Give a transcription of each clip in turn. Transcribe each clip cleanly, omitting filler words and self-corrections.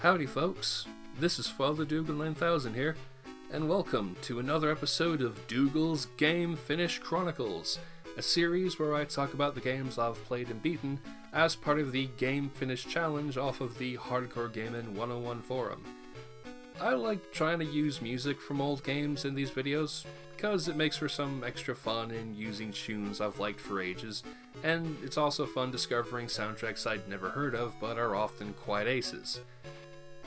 Howdy folks, this is Father Dougal 9000 here, and welcome to another episode of Dougal's Game Finish Chronicles, a series where I talk about the games I've played and beaten as part of the Game Finish Challenge off of the Hardcore Gaming 101 forum. I like trying to use music from old games in these videos, because it makes for some extra fun in using tunes I've liked for ages, and it's also fun discovering soundtracks I'd never heard of but are often quite aces.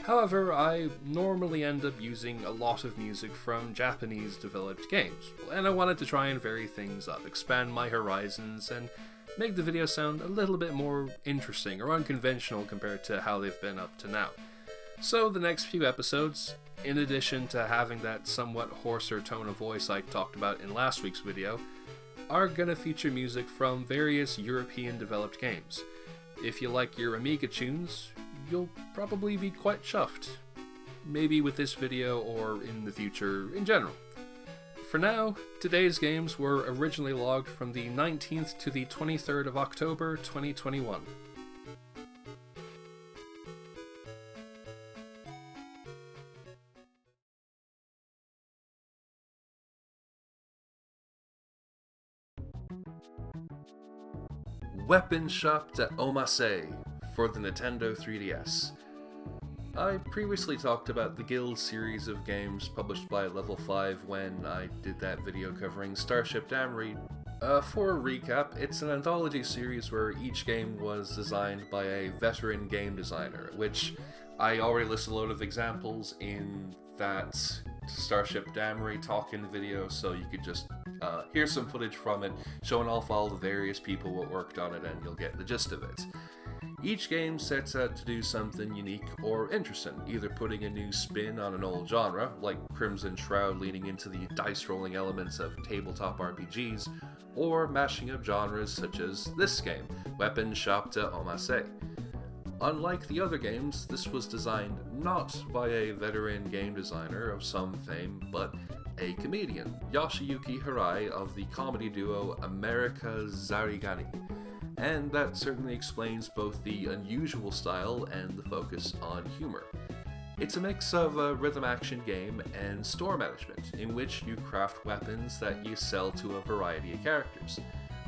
However, I normally end up using a lot of music from Japanese developed games, and I wanted to try and vary things up, expand my horizons, and make the video sound a little bit more interesting or unconventional compared to how they've been up to now. So the next few episodes, in addition to having that somewhat hoarser tone of voice I talked about in last week's video, are gonna feature music from various European developed games. If you like your Amiga tunes, you'll probably be quite chuffed. Maybe with this video or in the future in general. For now, today's games were originally logged from the 19th to the 23rd of October 2021. Weapon Shopped at Omasse for the Nintendo 3DS. I previously talked about the Guild series of games published by Level 5 when I did that video covering Starship Damri. For a recap, it's an anthology series where each game was designed by a veteran game designer, which I already listed a load of examples in that Starship Damri talk-in video, so you could just hear some footage from it, showing off all the various people what worked on it, and you'll get the gist of it. Each game sets out to do something unique or interesting, either putting a new spin on an old genre, like Crimson Shroud leaning into the dice-rolling elements of tabletop RPGs, or mashing up genres such as this game, Weapon Shopped at Omasse. Unlike the other games, this was designed not by a veteran game designer of some fame, but a comedian, Yoshiyuki Hirai of the comedy duo America Zarigani. And that certainly explains both the unusual style and the focus on humor. It's a mix of a rhythm action game and store management, in which you craft weapons that you sell to a variety of characters.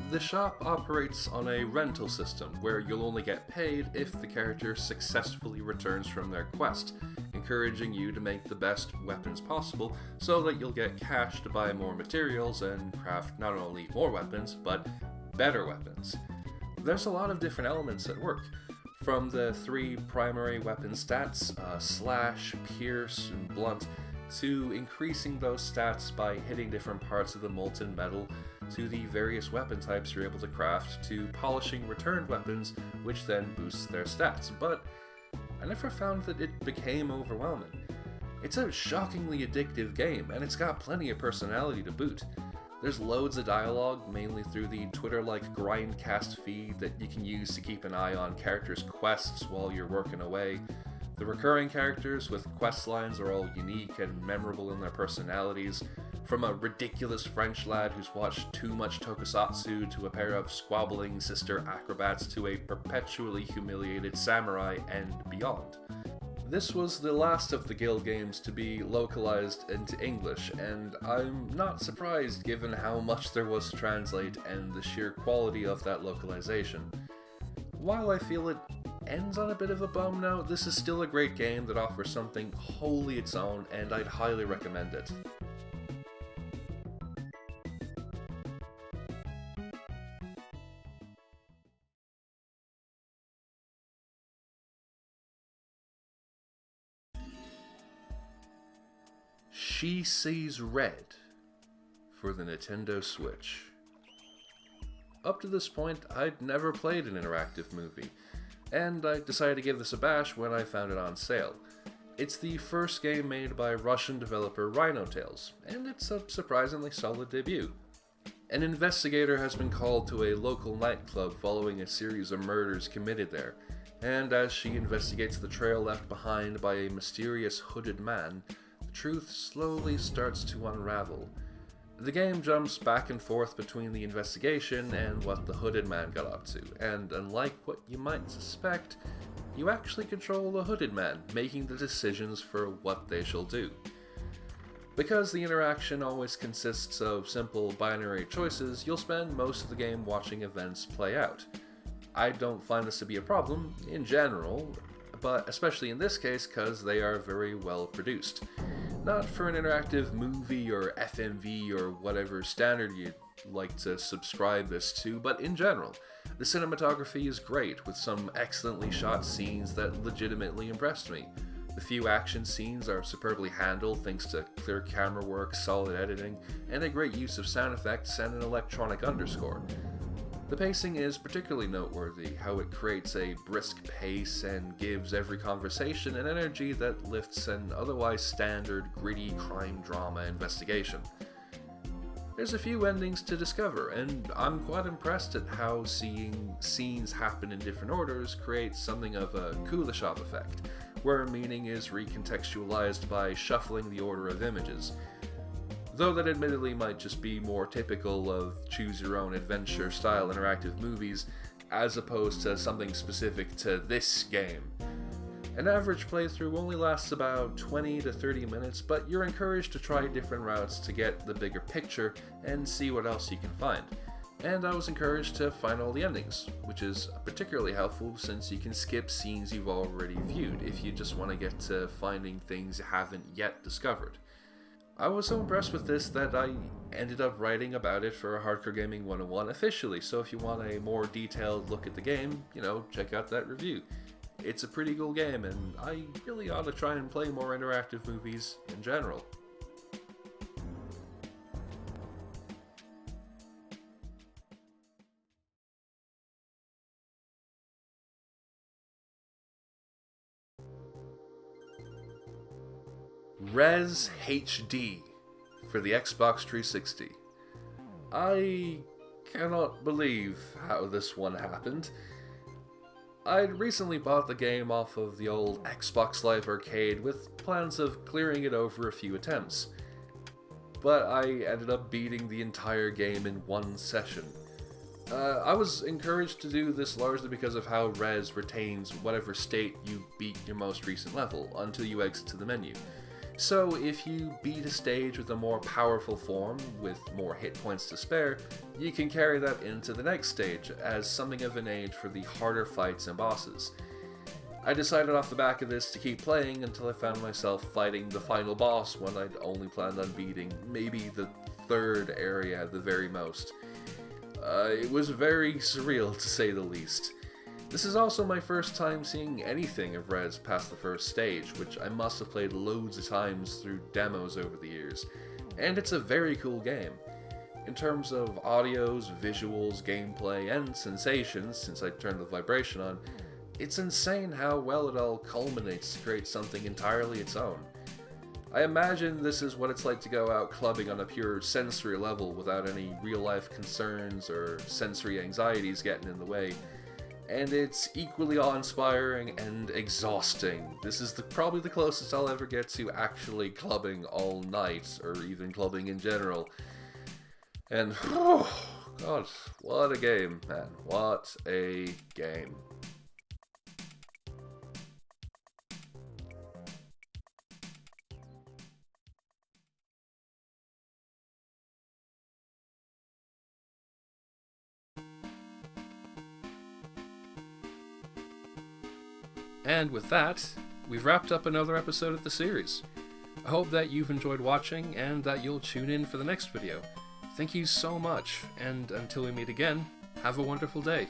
The shop operates on a rental system, where you'll only get paid if the character successfully returns from their quest, encouraging you to make the best weapons possible so that you'll get cash to buy more materials and craft not only more weapons, but better weapons. There's a lot of different elements at work, from the three primary weapon stats, slash, pierce, and blunt, to increasing those stats by hitting different parts of the molten metal, to the various weapon types you're able to craft, to polishing returned weapons, which then boosts their stats. But I never found that it became overwhelming. It's a shockingly addictive game, and it's got plenty of personality to boot. There's loads of dialogue, mainly through the Twitter-like Grindcast feed that you can use to keep an eye on characters' quests while you're working away. The recurring characters with quest lines are all unique and memorable in their personalities, from a ridiculous French lad who's watched too much tokusatsu to a pair of squabbling sister acrobats to a perpetually humiliated samurai and beyond. This was the last of the Guild games to be localized into English, and I'm not surprised given how much there was to translate and the sheer quality of that localization. While I feel it ends on a bit of a bum note, this is still a great game that offers something wholly its own, and I'd highly recommend it. She Sees Red for the Nintendo Switch. Up to this point, I'd never played an interactive movie, and I decided to give this a bash when I found it on sale. It's the first game made by Russian developer Rhino Tales, and it's a surprisingly solid debut. An investigator has been called to a local nightclub following a series of murders committed there, and as she investigates the trail left behind by a mysterious hooded man, the truth slowly starts to unravel. The game jumps back and forth between the investigation and what the hooded man got up to, and unlike what you might suspect, you actually control the hooded man, making the decisions for what they shall do. Because the interaction always consists of simple binary choices, you'll spend most of the game watching events play out. I don't find this to be a problem, in general, but especially in this case because they are very well produced. Not for an interactive movie or FMV or whatever standard you'd like to subscribe this to, but in general. The cinematography is great, with some excellently shot scenes that legitimately impressed me. The few action scenes are superbly handled thanks to clear camera work, solid editing, and a great use of sound effects and an electronic underscore. The pacing is particularly noteworthy, how it creates a brisk pace and gives every conversation an energy that lifts an otherwise standard, gritty crime drama investigation. There's a few endings to discover, and I'm quite impressed at how seeing scenes happen in different orders creates something of a Kuleshov effect, where meaning is recontextualized by shuffling the order of images. Though that admittedly might just be more typical of choose-your-own-adventure style interactive movies, as opposed to something specific to this game. An average playthrough only lasts about 20 to 30 minutes, but you're encouraged to try different routes to get the bigger picture and see what else you can find. And I was encouraged to find all the endings, which is particularly helpful since you can skip scenes you've already viewed if you just want to get to finding things you haven't yet discovered. I was so impressed with this that I ended up writing about it for Hardcore Gaming 101 officially, so if you want a more detailed look at the game, check out that review. It's a pretty cool game, and I really ought to try and play more interactive movies in general. Res HD for the Xbox 360. I cannot believe how this one happened. I'd recently bought the game off of the old Xbox Live Arcade with plans of clearing it over a few attempts, but I ended up beating the entire game in one session. I was encouraged to do this largely because of how Res retains whatever state you beat your most recent level until you exit to the menu. So if you beat a stage with a more powerful form, with more hit points to spare, you can carry that into the next stage as something of an aid for the harder fights and bosses. I decided off the back of this to keep playing until I found myself fighting the final boss when I'd only planned on beating maybe the third area at the very most. It was very surreal to say the least. This is also my first time seeing anything of Res past the first stage, which I must have played loads of times through demos over the years, and it's a very cool game. In terms of audios, visuals, gameplay, and sensations, since I turned the vibration on, it's insane how well it all culminates to create something entirely its own. I imagine this is what it's like to go out clubbing on a pure sensory level without any real-life concerns or sensory anxieties getting in the way. And it's equally awe-inspiring and exhausting. This is probably the closest I'll ever get to actually clubbing all night, or even clubbing in general. And, oh, God, what a game, man. What a game. And with that, we've wrapped up another episode of the series. I hope that you've enjoyed watching and that you'll tune in for the next video. Thank you so much, and until we meet again, have a wonderful day.